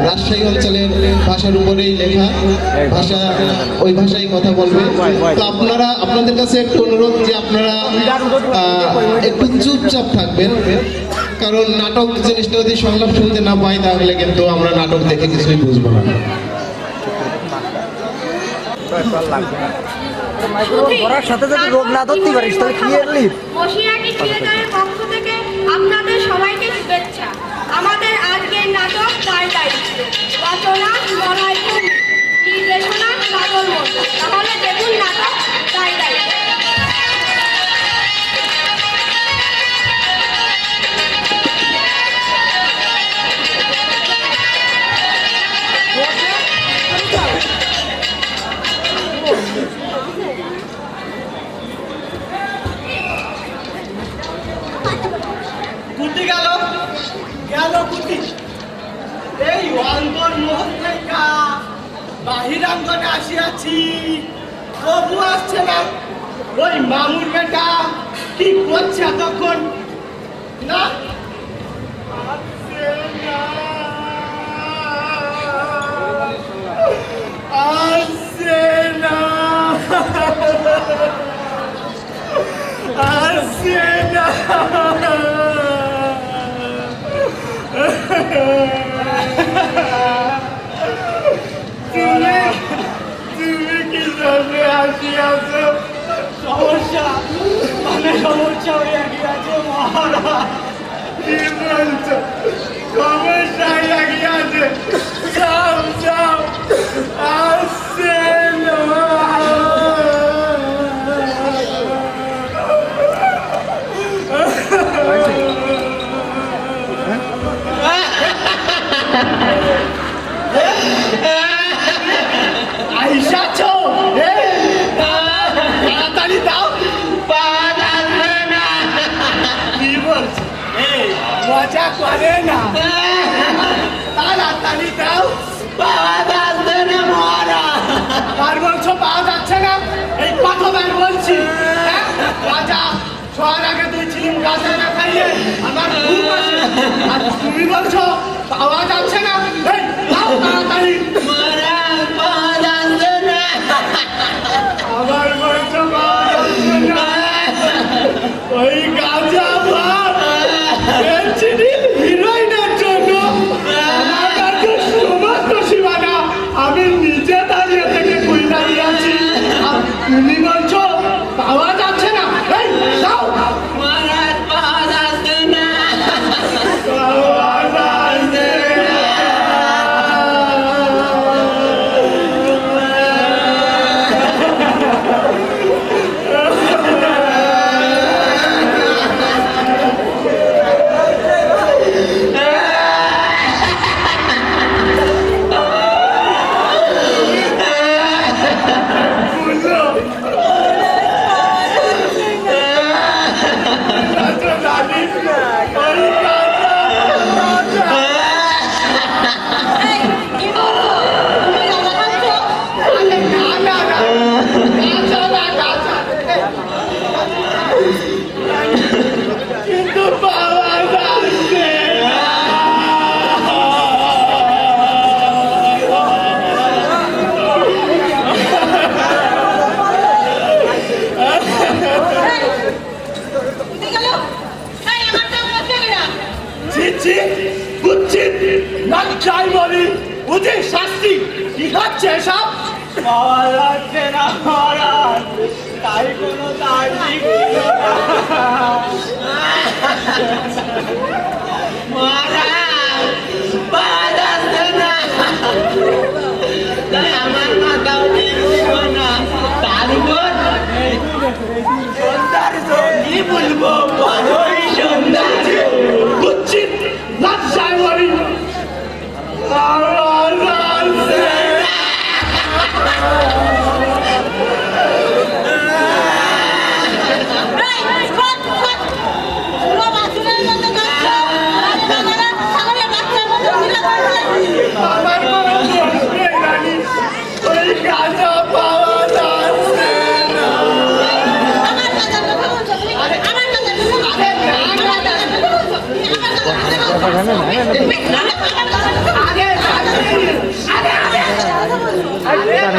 রাজশাহী অঞ্চলের ভাষার উপরেই লেখা ভাষা, ওই ভাষায় কথা বলবে। তো আপনাদের কাছে একটু অনুরোধ যে আপনারা একটু চুপচাপ থাকবেন, কারণ নাটক জিনিসটা যদি সংলাপ শুনতে না পাই তাহলে কিন্তু আমরা নাটক দেখে কিছুই বুঝবো না। সাথে যদি রোগ না ধরতে পারিস তাহলে ক্লিয়ারলি বসিরহাটি থিয়েটারের পক্ষ থেকে আপনাদের সবাইকে শুভেচ্ছা। আমাদের আজকের নাটক তার দায়িত্ব, রচনা মলয় ভূমি, নির্দেশনা বাদল মন্ডল। তাহলে দেখুন নাটক তার দায়িত্ব। কুটি গেল কুটি, এই অন্তর্মহল থেকে বাহিরাঙ্গনে আসিয়াছি, তবু আসছে না। ওই মামুর বেটা কি করছে এতক্ষণ? না আসছে না, আসছে না। তুমি কি জন্য আসিয়াছ? সমস্যা সমস্যা হইয়া গিয়াছে মহারাজ। কি বলছো? সমস্যা হইয়া গিয়াছে। যাও যাও, আসছে না। আইসাছো? তাড়াতাড়ি দাও। কি বলছো? মজা করে না, তাড়াতাড়ি দাও। আর বলছো পাওয়া যাচ্ছে না? এই কতবার বলছি রাজা শোয়ার আগে তুই চিলিম গাছে না খাইয়ে আমার ঘুম আসে, আর তুমি বলছো পাওয়া যাচ্ছে না। এই দাও তাড়াতাড়ি। আবার বলছো পাওয়া যাচ্ছে না। ওই গাঁজা ভাত হিরোইনের জন্য আমার কাছে সমস্ত সীমানা আমি নিজে দাঁড়িয়ে থেকে কই দাঁড়িয়ে আছি, আর তুমি বলছো পাওয়া যাচ্ছে না। এই দাও। পাওয়া যাচ্ছে না। কিন্তু পাওয়া যাচ্ছে চাই বলি বুঝি শাস্তি কি হচ্ছে সব? পাওয়া যাচ্ছে না মহারাজ, তাই কোনো তারিখ মহারাজ পাওয়া যাচ্ছে না, তাই আমার মাথাও নির্দেব না। তার উপর কি বলবো, বড়ই সন্ধ্যা কুচ্ছিত লজ্জায় বলি আমার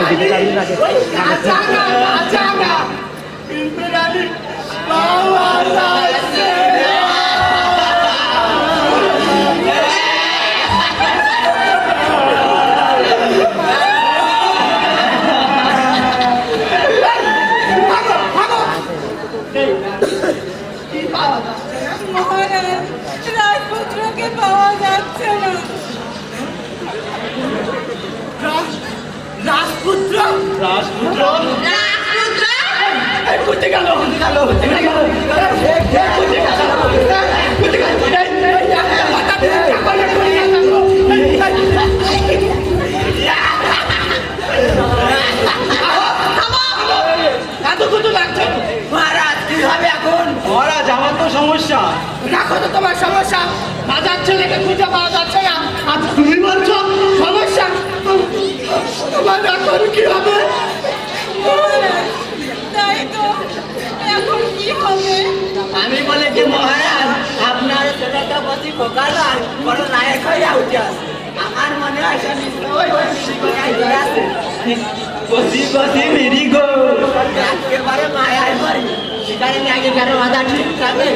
ওই গাজা না কিন্তু রানী পাওয়া যাচ্ছে কি পাওয়া যাচ্ছে না? মহারাজ রাজপুত্রকে পাওয়া যাচ্ছে না। রাজপুত্র রাজপুত্র কোথায় গেল মহারাজ কি হবে এখন? মহারাজ আমার তো সমস্যা। রাখো তো তোমার সমস্যা বাজার ছেলেকে খুঁজে পাওয়া যাচ্ছে না আর তুমি বলছো সমস্যা তোমার এখন কি হবে মহারাজ তাই তো এখন কি হবে? আমি বলে কি মহারাজ আপনার ছেলেটা বসি ফোকালার বড় নায়ক হইয়া উঠে আসে। আমার মনে হয় সে নিশ্চয়ই ওই মিরিগোটাই হয়ে আছে। বসি বসি মিরিগো একেবারে মায়ায় পড়ি সেখানে আগে কারো বাধা ঠিক থাকে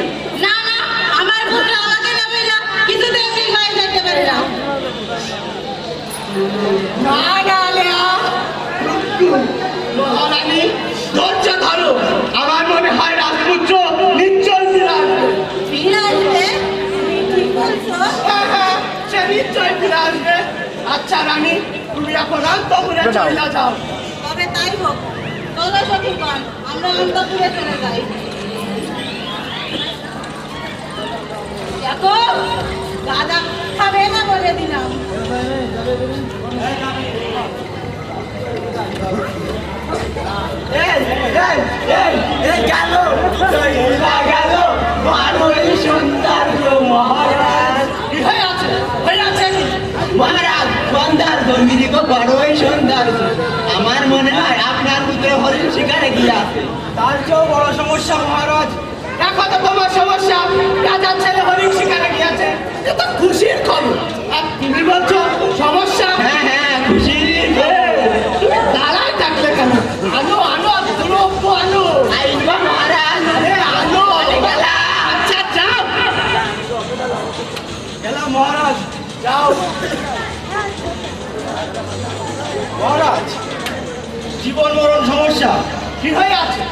না না আমার পুত্র আমাকে নেবে না কিছুতেই ঠিক হয়ে যেতে পারে না। মহারানী ধৈর্য ধরো আমার মনে হয় রাজপুত্র নিশ্চয় ফিরে আসবে ফিরে আসবে? তুমি ঠিক বলছো? হ্যাঁ, সে নিশ্চয় ফিরে আসবে আচ্ছা রানী তুমি এখন অন্তপুরে চলে যাও তবে তাই হোক। চলো সখীগণ আমরা অন্তপুরে চলে যাই। দেখো দাদা খাবে না বলে দিলাম। মহারাজ কি হয়ে আছে মহারাজ সৌন্দর্য মিরিগো বড়ই সৌন্দর্য আমার মনে হয় আপনার পুত্র হরিণ শিকারে গিয়ে আছে তার চেয়েও বড় সমস্যা মহারাজ দেখো তো তোমার সমস্যা রাজার ছেলে হরিণ শিকারে গিয়েছে এ তো খুশির খবর আর তুমি বলছো সমস্যা হ্যাঁ হ্যাঁ খুশি তুমি দাঁড়ায় থাকলে কেন আনো দ্রব্য আনো আইবা মহারাজ আরে আনো আচ্ছা যাও গেলাম মহারাজ যাও মহারাজ জীবন মরণ সমস্যা কি হয়ে আছে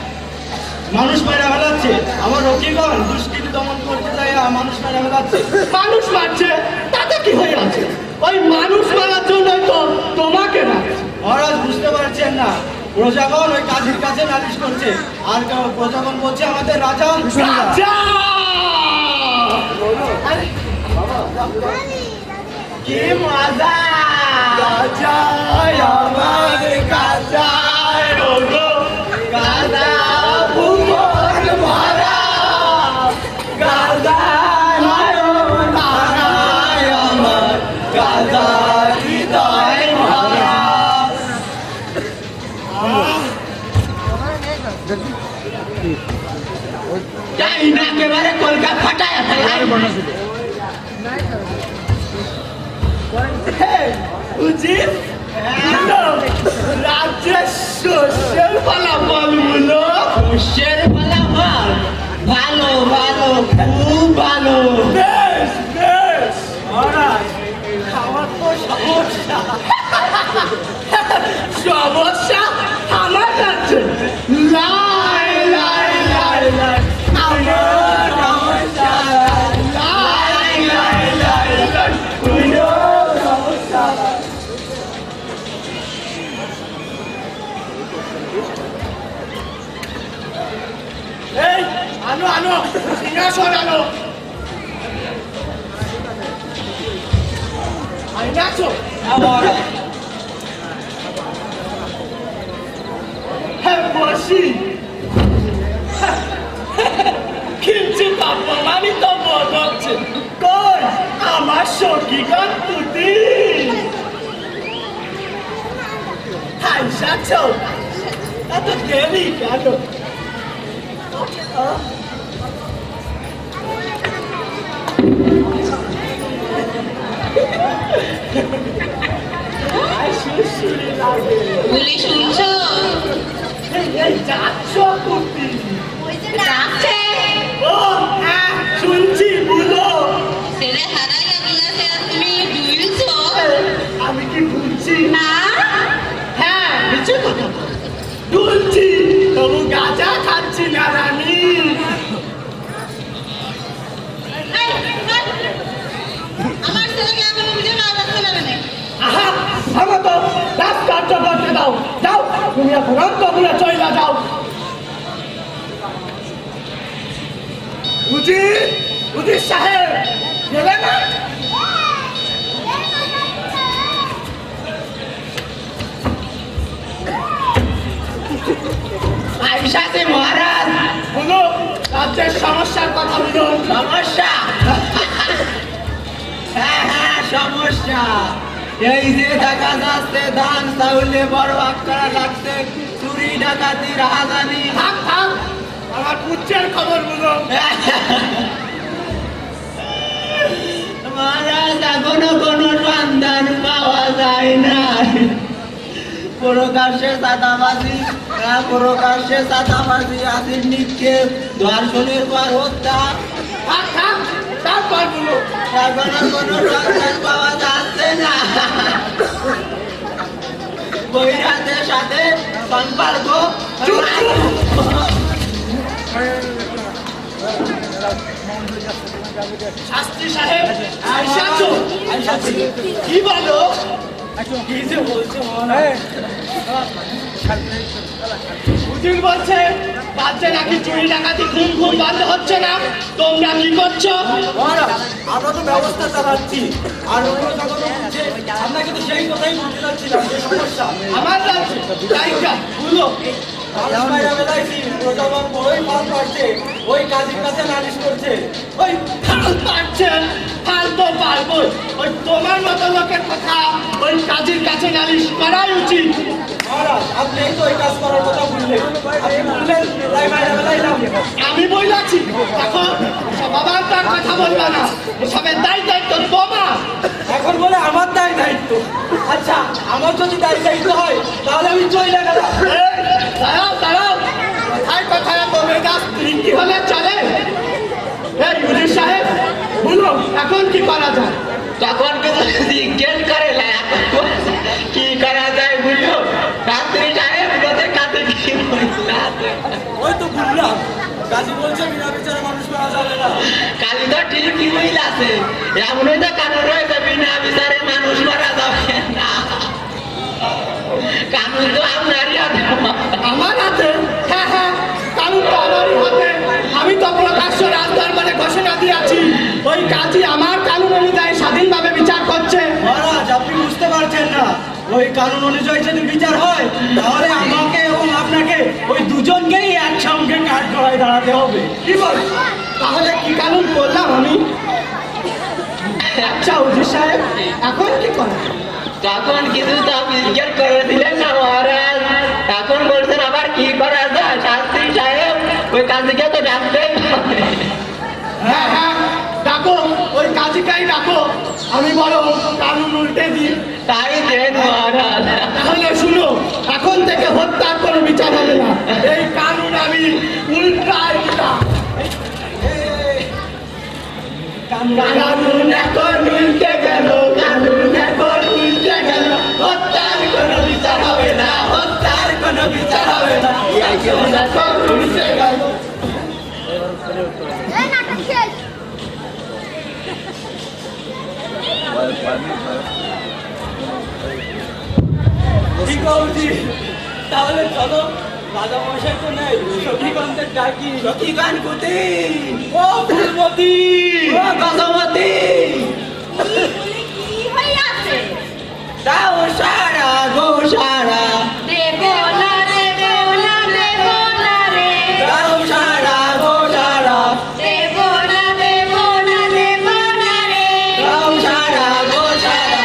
মানুষ মেরে ফেলাচ্ছে আমার রক্ষীগণ দুষ্কৃতি দমন করতে যায় মানুষ মেরে ফেলাচ্ছে মানুষ মারছে তাতে কি হয়ে আছে ওই মানুষ মারার জন্যই তো তোমাকে মারছে মহারাজ বুঝতে পারছেন না প্রজাগণ ওই কাজীর কাছে নালিশ করছে আর প্রজাগণ বলছে আমাদের রাজা রাজা! আরে, কি মজা রাজাই আমার গাজাই ওগো, গাদা ভুবন ভরা, গাজাই তারাই আমার, গাজা হৃদয় ভরা। যাই না একেবারে কলকা ফাটায় উচিত রাজ্যের শস্যের ফলাফলগুলো খুশের ফলাফল ভালো ভালো খুব ভালো বেশ বেশ মহারাজ আমার তো সমস্যা সমস্যা আমার কাছে লাই লাই লাই লাই আমার সমস্যা লাই লাই লাই লাই কোনো সমস্যা এই আনো সিংহাসন আনো আইনাছো হ্যাঁ বসি কিঞ্চিত অপমানিত বোধ হচ্ছে কই আমার সখীগণ তুতি হাইসাছ এত দেরি কেন গুলি শুরু এই যাচ্ছ কুর্তি ওই যে ডাকছে। ও হ্যাঁ শুনছি বলো ছেলে হারাইয়া গিয়াছে আর তুমি দুইছো আমি কি ভুলছি না হ্যাঁ মিছে কথা ভুলছি তবু গাঁজা খাচ্ছি না রানী এই, আমার ছেলেকে এখন অভিযোগ না রাখতে পারবে না আহা থামো তো রাস্তা করতে দাও যাও তুমি এখন অন্তপুরে চলে যাও উজির সাহেব গেলে না আইসাতে মহারাজ বলো রাজ্যের সমস্যার কথা বলুন সমস্যা হ্যাঁ হ্যাঁ সমস্যা এই যে দেখা যাচ্ছে ধান চাউলে বড় করা লাগছে চুরি ডাকাতি রাহাজানি থাক থাক আমার পুচ্ছের খবর বলো মহারাজ এখনো কোনো সন্ধান পাওয়া যায় না প্রকাশ্যে চাঁদাবাজি আসির নিক্ষেপ ধর্ষণের পর হত্যা থাক থাক তারপর বলো এখনো কোনো সন্ধান পাওয়া যাচ্ছে না বৈরাতের সাথে সম্পর্ক চুপ চুপ শাস্ত্রী সাহেব আইসাছো কি বলো কি যে বলছো উজির বলছে রাজ্যে নাকি চুরি ডাকাতি খুন খুন বন্ধ হচ্ছে না তোমরা কি করছো আমরা তো ব্যবস্থা চালাচ্ছি আর অন্য জগৎ বলছে আপনাকে তো সেই কথাই বলতে চাচ্ছিলাম যে সমস্যা আমার রাজ্যে জায়গা বলো ওই কাজের কাছে নালিশ করছে ওই ফাল পাচ্ছেন ফাল তো পারবো ওই তোমার মতো লোকের কথা ওই কাজের কাছে নালিশ করাই উচিত মহারাজ আপনি এই তো ওই কাজ করার কথা বললেন আপনি বললেন তাই বাইরে বেলায় নাম আমি বইলাছি এখন বাবার তার কথা বলবা না এসবের দায়িত্ব তোমার এখন বলে আমার দায় দায়িত্ব আচ্ছা আমার যদি দায় দায়িত্ব হয় তাহলে আমি চলে গেলাম এই, দাঁড়াও দাঁড়াও কথায় কথায় তো মেজাজ তৃপ্তি হলে চলে এই উজির সাহেব বলো এখন কি করা যায় তখন কিন্তু জিজ্ঞেস করে না, এখন কি করা যায় বুঝলো রাত্রি সাহেব ওদের কাছে কি বললাম ওই তো বললাম কাজী বলছে বিনা বিচারে মানুষ মারা যাবে না কালী তো ঠিকই বইলাছে এমনই তো কানুন রয়েছে বিনা বিচারে মানুষ মারা যাবে না কানুন তো আপনারই হাতে আমার হাতে হ্যাঁ হ্যাঁ কানুন তো আমারই হাতে আমি তো প্রকাশ্য রাজদরবারে ঘোষণা দিয়েছি ওই কাজী আমার কানুন অনুযায়ী স্বাধীনভাবে বিচার করছে মহারাজ আপনি বুঝতে পারছেন না ওই কানুন অনুযায়ী যদি বিচার হয় তাহলে আমাকে এবং আপনাকে ওই দুজনকেই একসঙ্গে কাঠগড়ায় দাঁড়াতে হবে কি বল তাহলে কি কানুন করলাম আমি আচ্ছা উজির সাহেব এখন কি করে তখন কিছু তা বিজ্ঞান করে দিলেন না মহারাজ এখন বলছেন আবার কি করা যায় শাস্ত্রী সাহেব ওই কাজকে তো ডাকতেই হবে। হ্যাঁ হ্যাঁ ডাকো ওই কাজীকাই ডাকো আমি বলো কানুন উল্টে দিই তাই দেন মহারাজ তাহলে শুনো এখন থেকে হত্যার কোনো বিচার হবে না এই কানুন আমি উল্টাই দিলাম কানুন এখন উল্টে গেল কানুন এখন উল্টে গেল হত্যার কোনো বিচার হবে না হত্যার কোনো বিচার হবে না কানুন এখন উল্টে গেল এই নাটক শেষ। ঠিক বলছি তাহলে চলো রাজা মশাই তো নেই সখীগণদের ডাকি সখীগণ কুতি ও ফুলমতি ও কসমতি কি হইয়াছে? দাও সারা গো সারা দেব না দেব না দেব না রে। দাও সারা গো সারা দেব না দেব না দেব না রে। দাও সারা গো সারা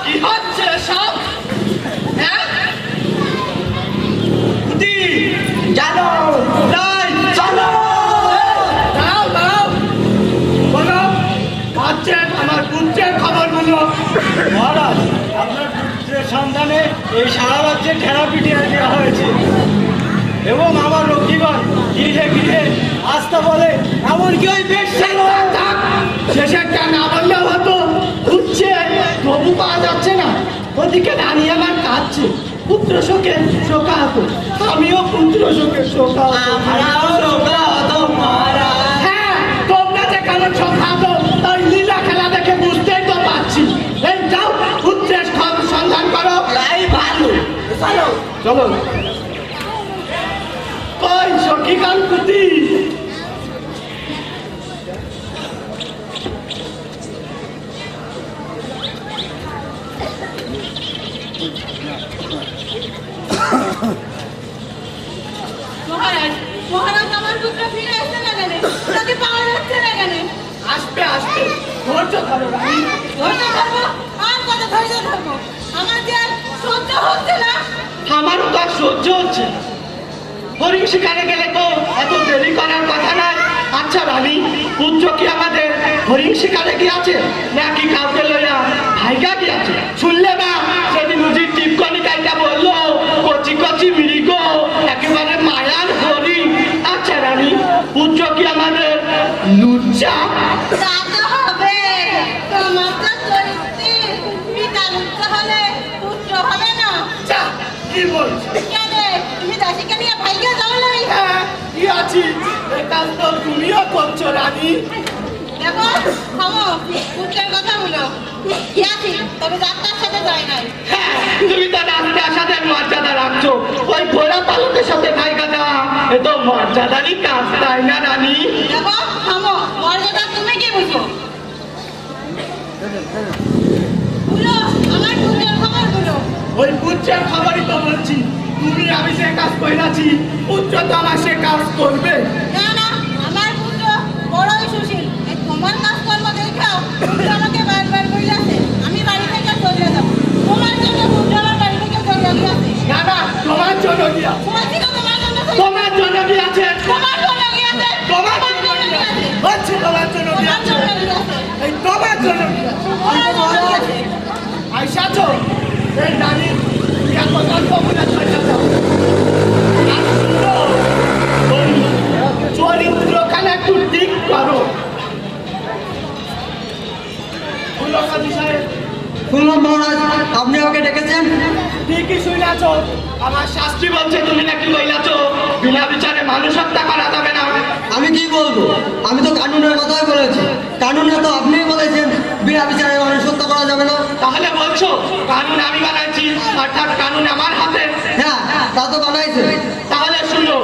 কি হচ্ছে সব? হ্যাঁ? কুতি, জানো নাই চলো দাঁড়াও, দাঁড়াও। বলো, ভাবছেন আমার পুত্রের খবর বলো। মহারাজ, আপনার পুত্রের সন্ধানে এই সারা রাজ্যে ঠেলা পিটিয়ে দেওয়া হয়েছে এবং আমার রক্ষীগণ গৃহে গৃহে আসতে বলে এমনকি ওই বেশ্যা থাক, শেষেরটা না বললেও হতো। উঠছে, তবু পাওয়া যাচ্ছে না। ওদিকে রানী আমার কাঁদছে, পুত্র শোকে শোকাহত। আমিও পুত্র শোকে শোকাহত। আমরাও শোকাহত মহারাজ। হ্যাঁ, তোমরা যে কেমন শোকাহত তাই লীলা খেলা দেখে বুঝতেই তো পারছি। এই যাও, পুত্রের খবর সন্ধান করো। তাই ভালো চলো চলো। কই সখী কানকুতি? মহারাজ, মহারাজ আমার পুত্র ফিরে আসছে না কেন? তাকে পাওয়া যাচ্ছে না কেন? আসবে আসবে, ধৈর্য ধরো রানী। ধৈর্য ধরবো, আর কত ধৈর্য ধরবো? আমার যে আর সহ্য হচ্ছে না। আমারও তো আর সহ্য হচ্ছে না। হরিণ শিকারে গেলে তো এত দেরি করার কথা নয়। আচ্ছা রানী, পুত্র কি আমাদের হরিণ শিকারে গিয়েছে নাকি কাউকে লইয়া ভাইগা গিয়েছে? শুনলে না সেদিন উজির টিপকনিকাইটা বললো কচি কচি মৃগ একেবারে মায়ার হরিণ। আচ্ছা রানী, পুত্র কি আমাদের লুচ্চা? তা তো হবে। তোমার তো চরিত্রে পিতা লুপ্ত হলে পুত্র হবে না। যা, কি বলছো? কেন তুমি দাসীকে নিয়ে ভাইকে যাও নাই? হ্যাঁ, কি আছি, এটা তো তুমিও করছো রানী। দেখো, থামো, পুত্রের কথা বলো। গিয়াছি, তবে ডাক্তার সাথে যাই নাই। হ্যাঁ, তুমি তো রাস্তার সাথে মর্যাদা রাখছো। ওই ঘোড়া পালকের সাথে ভাইগা যাওয়া এ তো মর্যাদারই কাজ, তাই না রানী? দেখো, থামো, মর্যাদা তুমি কি বুঝো? বলো, আমার পুত্রের খবর বলো। ওই পুত্রের খবরই তো বলছি। তুমি আমি সে কাজ কইরাছি, পুত্র তো আমার সে কাজ করবে। না না, আমার পুত্র বড়ই সুশীল। এই তোমার কাজকর্ম দেখাও পুত্র আমাকে বারবার বইলাছে আমি বাড়ি থেকে চলে যাব। তোমার জন্য পুত্র আমার বাড়ি থেকে চলে গিয়েছে। না না, তোমার জন্য দিয়া, বলছি তো তোমার জন্য তোমার জন্য দিয়াছে, তোমার জন্য গিয়েছে। তোমার জন্য গিয়েছে। হচ্ছে তোমার জন্য তোমার দিয়াছে, জন্য গিয়েছে। এই তোমার জন্য দিয়াছে। তোমার জন্য গিয়েছে। আইসাছো এই রানী, তুমি এত গল্প বলে চলে যাও। আর শুনো, ওই চরিত্রখানে একটু ঠিক করো। বলো কাজী সাহেব। শুনলাম মহারাজ আপনি ওকে ডেকেছেন। ঠিকই শুনেছ, আমার শাস্ত্রী বলছে তুমি নাকি বইলাছো বিনা বিচারে মানুষ হত্যা করা যাবে না। আমি কি বলবো, আমি তো কানুনের কথাই বলেছি। কানুনে তো আপনিই বলেছেন বিনা বিচারে মানুষ হত্যা করা যাবে না। তাহলে বলছো কানুন আমি বানাইছি, অর্থাৎ কানুন আমার হাতে? হ্যাঁ, তা তো বানাইছে। তাহলে শুনো,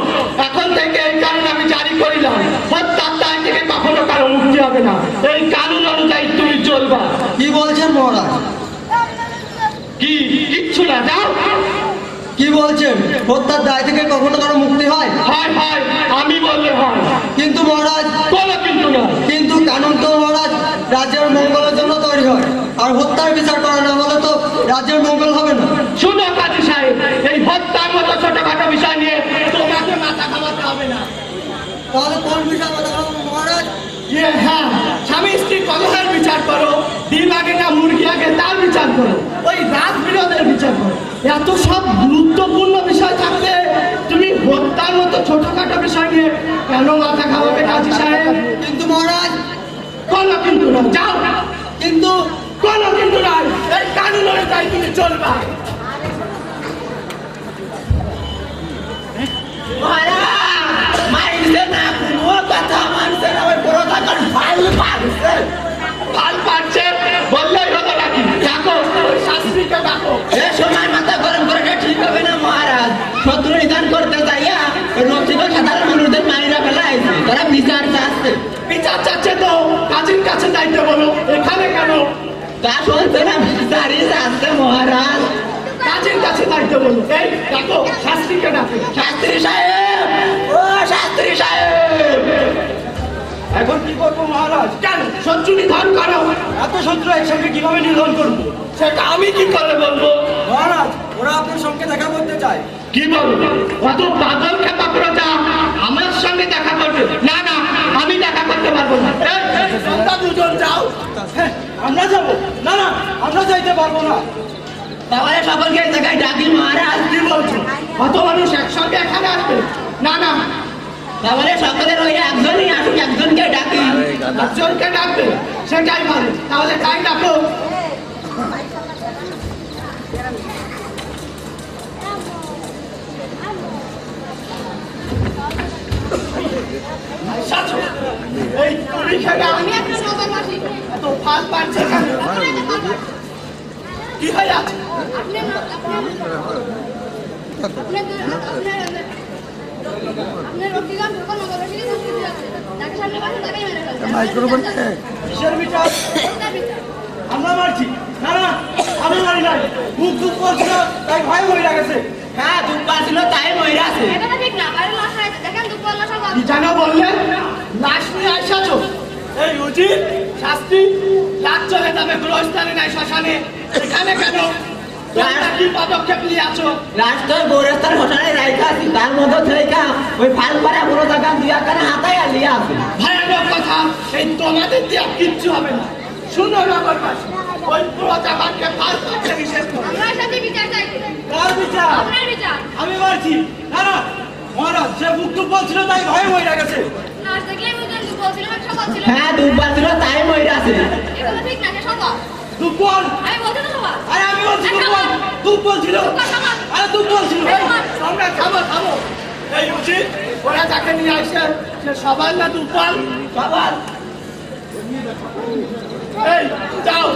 এখন থেকে এই কানুন আমি জারি করিলাম, হত্যার দায় থেকে কখনো কারো মুক্তি হবে না। এই কানুন অনুযায়ী তুমি চলবা। কি বলছেন মহারাজ? কি কিচ্ছু না, যাও। কি বলছেন? হত্যার দায় থেকে কখনো কারো মুক্তি হয়? হয় হয়, আমি বললে হয়। কিন্তু মহারাজ, কোনো কিন্তু না। কিন্তু কানুন তো মহারাজ রাজ্যের মঙ্গলের জন্য তৈরি হয়, আর হত্যার বিচার করা না হলে তো রাজ্যের মঙ্গল হবে না। শুনো কাজী সাহেব, এই হত্যার মতো ছোটখাটো বিষয় নিয়ে তোমাকে মাথা ঘামাতে হবে না। তাহলে কোন বিষয় কথা বলবো মহারাজ? হ্যাঁ, স্বামী স্ত্রী কলহের বিচার করো, ডিম আগে না মুরগি আগে তার বিচার করো, ওই রাত বিরোধের বিচার করো। এত সব গুরুত্বপূর্ণ বিষয় থাকলে তুমি হত্যার মতো ছোটখাটো বিষয় নিয়ে কেন মাথা খাওয়াবে কাজী সাহেব? কিন্তু মহারাজ, কোনো কিন্তু না, যাও। কিন্তু কোনো কিন্তু নাই, এই কানুন অনুযায়ী তুমি চলবা। মহারাজ মাইছে না কোনো কথা মানছে না, ওই বড় থাকার ফাইল পারছে। ভাল পাচ্ছে বললেই হলো নাকি? ডাকো, ওই শাস্ত্রীকে ডাকো। এ সময় মাথা গরম করে ঠিক হবে না মহারাজ। শত্রু নিধন করতে যাইয়া রথিক সাধারণ মানুষ তা শুনতে না বিচারি আসছে মহারাজ। কাজের কাছে দায়িত্ব বলুন। এই ডাকো, শাস্ত্রীকে ডাকো। শাস্ত্রী সাহেব, ও শাস্ত্রী সাহেব, এখন কি করবো মহারাজ? কেন শত্রু নিধন করো? এত শত্রু একসঙ্গে কিভাবে নিধন করবো? সেটা আমি কি করে বলবো? মহারাজ, ওরা আপনার সঙ্গে দেখা করতে চায়। কি বলবো? অত পাগল খেপা প্রজা আমার সঙ্গে দেখা করবে? না না, আমি দেখা করতে পারবো না। এই, তোমরা দুজন যাও। হ্যাঁ, আমরা যাবো? না না, আমরা যাইতে পারবো না। তাহলে সকলকে এই জায়গায় ডাকি মহারাজ। কি বলছো? অত মানুষ একসঙ্গে এখানে আসবে? না না, তাহলে সকলের ওই একজনই আসুক, একজনকে ডাকি। একজনকে ডাকবে, সেটাই ভালো। তাহলে তাই ডাকো। সাচো, এই তুমি খেলা আমি একটা নতুন মাসি। এত ফাল পাচ্ছে কেন? কি হয়ে আছে? আপনার রক্তিগান যখন নগরবাসীকে সংস্কৃতি আছে তাকে সামনে পাশে তাকেই মেরে ফেলছে। কিসের বিচার? আমরা মারছি? না না, আমি মারি নাই। মুখ দুঃখ করছিল, তাই ভয় হয়ে গেছে। হ্যাঁ, দুঃখ ছিল তাই মহিলা আছে। এটা তো ঠিক না, বাইরে লাশ আছে, দেখেন দুপুর লাশ সব কি জানো বললে? লাশ নিয়ে আসাছো? এই উচিত শাস্তি লাশ চলে যাবে গ্রহস্থানে নাই শ্মশানে, এখানে কেন? তোমরা কি পদক্ষেপ নিয়ে আছো? রাষ্ট্র গৌরস্থান শ্মশানে রাইখা আছি, তার মধ্যে থেকে ওই ফাল পাড়া বড় জায়গা দুই আকারে হাতায় আর লিয়ে আছে। ভয়ানক কথা, এই তোমাদের দিয়ে কিচ্ছু হবে না। শুনো নগরবাসী, ওই পুরো জামানকে ফাল করতে নিষেধ করো। আমরা সাথে বিচার চাই। কার বিচার? আপনার বিচার। আমি মারছি? না না, মহারাজ, সে মুখ দুঃখ বলছিল, তাই ভয় হয়ে গেছে। লাশ দেখলেই বুঝলেন দুপুর ছিল, সকাল ছিল। হ্যাঁ, দুঃখ ছিল তাই মহিলা আছে। এগুলো ঠিক না, সকাল। দুঃখ? আমি বলছি তো সকাল। আরে আমি বলছি দুঃখ বলছিল। আরে দুঃখ বলছিল। তোমরা থামো থামো। এই উচিত ওরা যাকে নিয়ে আসে সে সবার না দুপাল? সবার। এই যাও,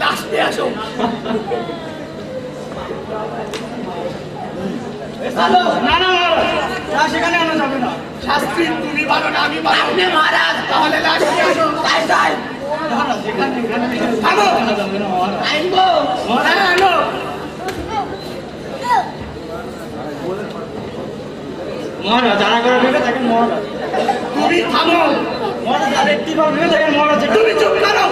লাশ নিয়ে আসো। চলো। না না মহারাজ, না, সেখানে আনা যাবে না। শাস্ত্রী তুমি বলো না আমি বলো? আপনি মহারাজ, তাহলে লাশ নিয়ে আসো। তাই তাই মহারাজ, এখানে থামো। আনা যাবে না মহারাজ। আইনবো। হ্যাঁ আনো। মহারাজ, যারা করে ভেবে থাকেন মহারাজ। তুমি থামো। মহারাজ, আর একটি বার ভেবে থাকেন মহারাজ। তুমি চুপ করো।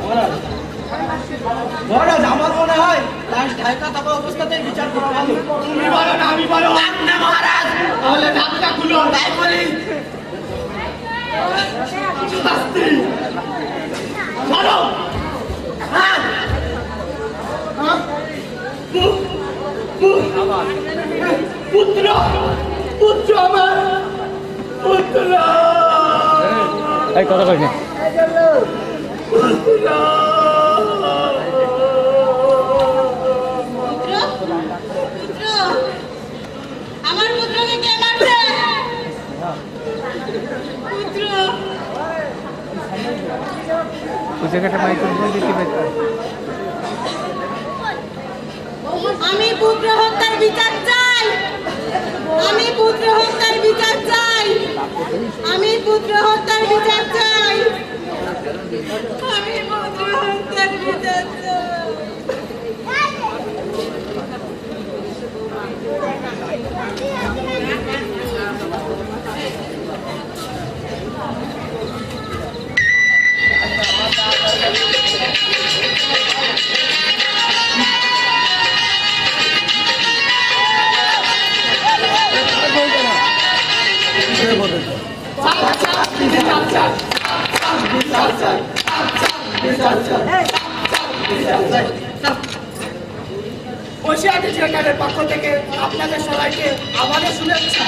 মহারাজ, মহারাজ, আমার মনে হয় লাশ ঢাকা থাকা অবস্থাতেই বিচার করা ভালো। তুমি বলো না আমি বলো? আপনি মহারাজ, তাহলে ঢাকটা খুলো। তাই বলি। শাস্ত্রী বলো। হ্যাঁ, হ্যাঁ? পুত্র, পুত্র আমার, পুত্র, এই কথা কই না। পুত্র। পুত্র, পুত্র, আমার পুত্রকে কে মারছে? পুত্র, আমি পুত্র হত্যার বিচার চাই। আমি পুত্র হত্যার বিচার চাই। আমি পুত্র হত্যার বিচার চাই। আমি পুত্র হত্যার বিচার চাই। বসে আছে সরকারের পক্ষ থেকে আপনাদের সবাইকে আমাদের শুভেচ্ছা।